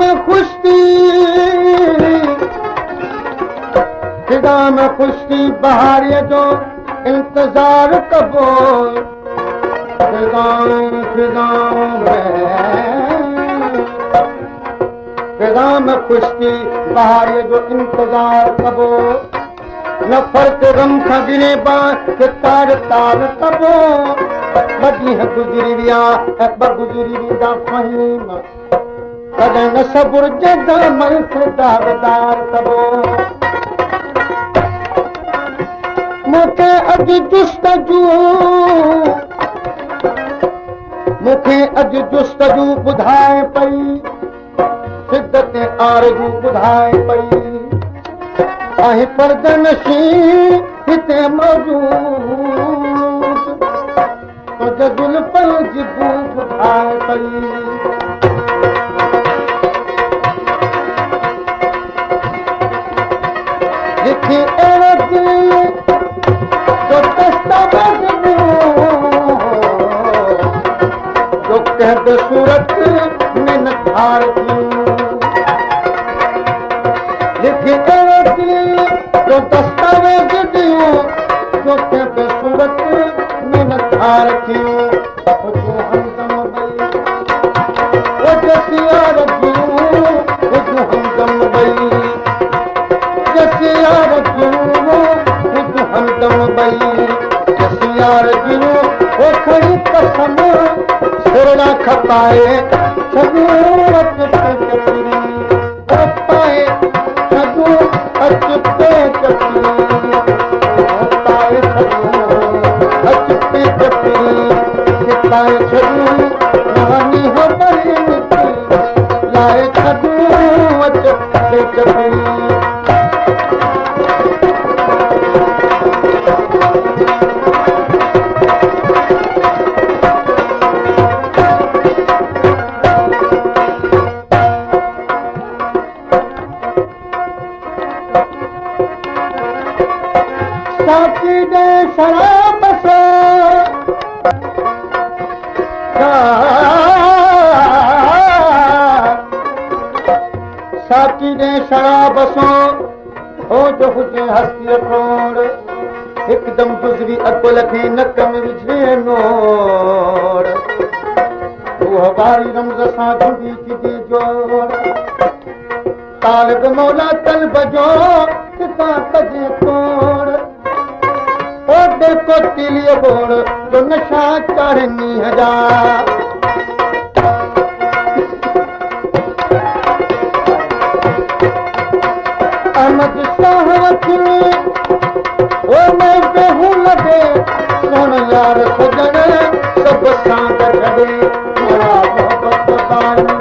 में खुशी फिदा में खुशी बहारीअ जो इंतज़ार कबो फिदा में खुशी बहारीअ जो इंतज़ार कबो न फर्क गम खां गिरे तार तार कबो ॿ ॾींहं गुज़री विया ऐं ॿ गुज़री वेंदा फ़हीम कॾहिं न सबुर जदा मल्क दावेदार कबो मूंखे अॼु जुस्तजू ॿुधाए पई शिदत आरज़ू ॿुधाए पई आहे पर्द नशी हिते मौजूद जुल्फन जी बू ॿुधाए पई लिखी अहिड़ो दिल जो दस्तावेज़ जो कंहिं बि सूरत में न धार थियूं लिखी अहिड़ो दिल जो दस्तावेज़ ॾियूं जो कंहिं बि सूरत में न धार थियूं हमदम ॿई जसियार जूं हमदम ॿई जसियार जूं हमदम ॿई जसियार जूं वो खड़ी कसम सुरड़ा खपाए छॾूं अच पे चपरी पाए छॾूं अच पे चपरी पाए छॾूं अच पे चपरी पाए छॾूं कहानी हो बड़ी मिठी लाए छॾूं अच पे चपरी साकी दे शराब से साकी दे शराब सो हो जो हुजे हस्तीअ तोड़ हिकदम गुज़री अकुल खे नक में विझे नोड़ उहा वारी रमज़ सां जुड़ी थी जोड़ तालिब मौला तलब जो किथां कजे तोड़ ओ देखो तिलियो बोड़ जो नशा चाढ़नी हजार अहमद शाह वठी ओ मैं बेहू लगे सुन यार सजण सब सां गॾे मोहब्बत